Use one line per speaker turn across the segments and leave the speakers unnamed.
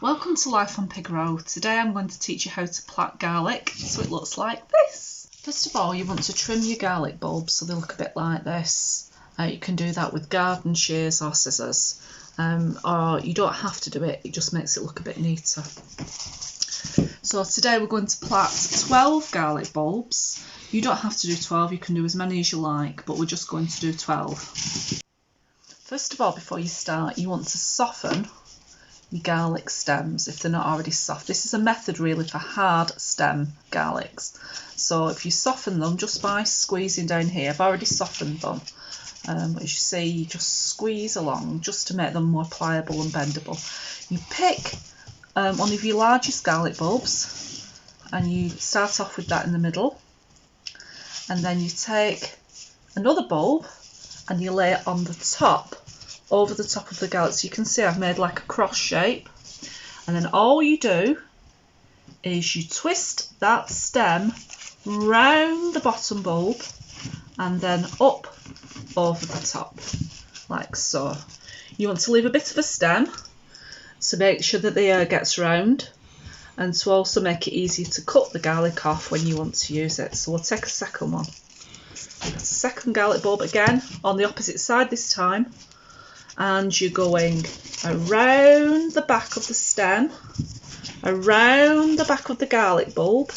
Welcome to Life on Pig Road. Today I'm going to teach you how to plait garlic so it looks like this. First of all, you want to trim your garlic bulbs so they look a bit like this. You can do that with garden shears or scissors, or you don't have to do it, it just makes it look a bit neater. So today we're going to plait 12 garlic bulbs. You don't have to do 12, you can do as many as you like, but we're just going to do 12. First of all, before you start, you want to soften your garlic stems if they're not already soft. This is a method really for hard stem garlics. So if you soften them just by squeezing down here, I've already softened them. As you see, you just squeeze along just to make them more pliable and bendable. You pick one of your largest garlic bulbs and you start off with that in the middle, and then you take another bulb and you lay it on the top, over the top of the garlic. So you can see I've made like a cross shape, and then all you do is you twist that stem round the bottom bulb and then up over the top like so. You want to leave a bit of a stem to make sure that the air gets round and to also make it easier to cut the garlic off when you want to use it. So we'll take a second one. Second garlic bulb again on the opposite side this time, and you're going around the back of the stem, around the back of the garlic bulb,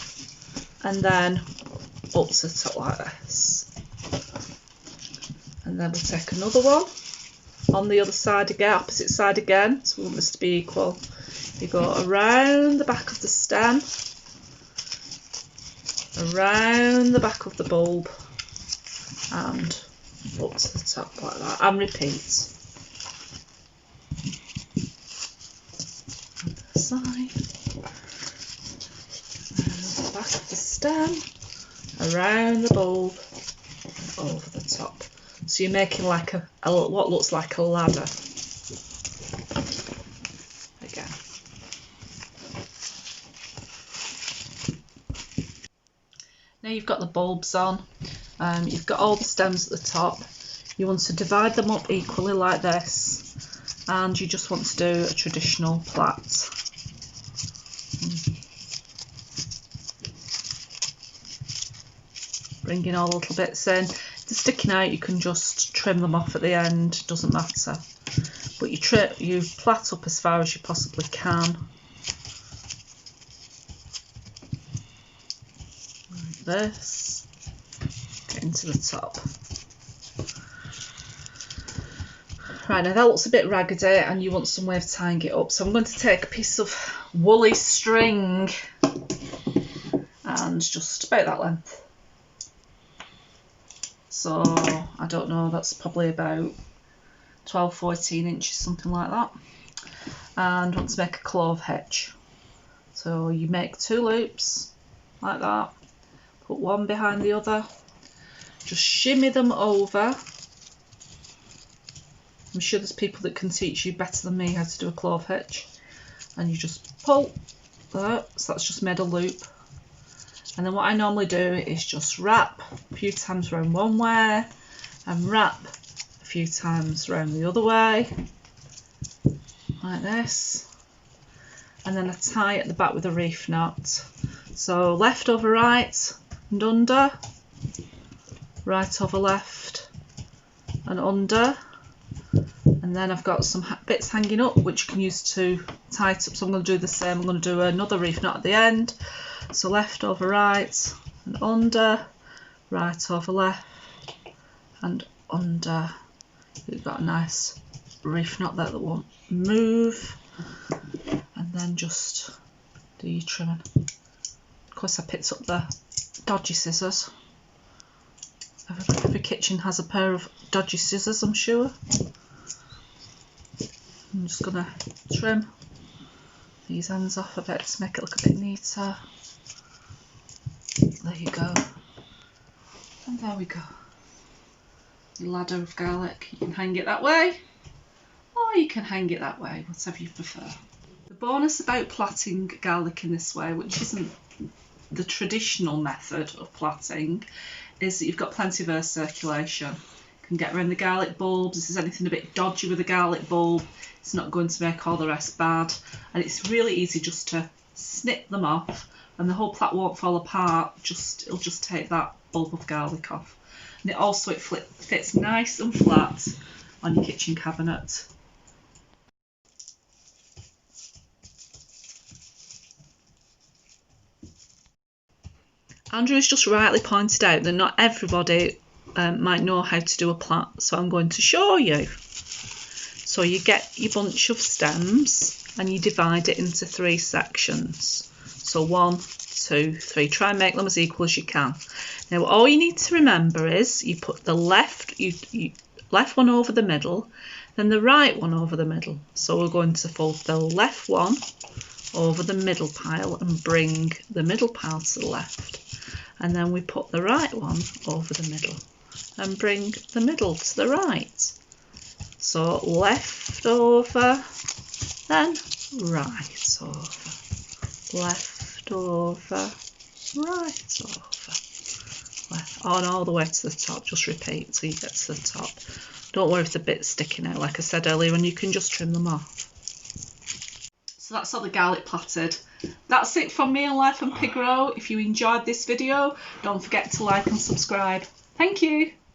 and then up to the top like this. And then we'll take another one on the other side again, opposite side again, so we want this to be equal. You go around the back of the stem, around the back of the bulb, and up to the top like that, and repeat. Side, around the back of the stem, around the bulb, and over the top. So you're making like a what looks like a ladder. Again. Now you've got the bulbs on, you've got all the stems at the top. You want to divide them up equally like this, and you just want to do a traditional plait. Bringing all the little bits in. If they're sticking out, you can just trim them off at the end, doesn't matter. But you plait up as far as you possibly can. Like this. Getting to the top. Right, now that looks a bit raggedy and you want some way of tying it up. So I'm going to take a piece of woolly string and just about that length. So I don't know, that's probably about 12-14 inches, something like that. And want to make a clove hitch. So you make 2 loops like that, put one behind the other, just shimmy them over. I'm sure there's people that can teach you better than me how to do a clove hitch. And you just pull that, so that's just made a loop. And then what I normally do is just wrap a few times around one way and wrap a few times around the other way, like this. And then I tie at the back with a wreath knot. So left over right and under, right over left and under. And then I've got some bits hanging up which you can use to tie it up. So I'm going to do the same. I'm going to do another wreath knot at the end. So left over right and under, right over left and under. You've got a nice wreath knot there that won't move. And then just do your trimming. Of course I picked up the dodgy scissors. Every kitchen has a pair of dodgy scissors, I'm sure. I'm just going to trim these ends off a bit to make it look a bit neater. There you go. And there we go. Your ladder of garlic. You can hang it that way, or you can hang it that way, whatever you prefer. The bonus about plaiting garlic in this way, which isn't the traditional method of plaiting, is that you've got plenty of air circulation. can get around the garlic bulbs. If there's anything a bit dodgy with the garlic bulb, it's not going to make all the rest bad. And it's really easy just to snip them off, and the whole plait won't fall apart. It'll just take that bulb of garlic off. And it fits nice and flat on your kitchen cabinet. Andrew has just rightly pointed out that not everybody might know how to do a plait, so I'm going to show you. So you get your bunch of stems and you divide it into 3 sections. So 1, 2, 3. Try and make them as equal as you can. Now all you need to remember is you put the left one over the middle, then the right one over the middle. So we're going to fold the left one over the middle pile and bring the middle pile to the left. And then we put the right one over the middle and bring the middle to the right. So left over, then right over, left over, right over, left on all the way to the top. Just repeat until you get to the top. Don't worry if the bit's sticking out, like I said earlier, and you can just trim them off. So that's all the garlic plaited. That's it from me and Life and Pig Row. If you enjoyed this video, don't forget to like and subscribe. Thank you.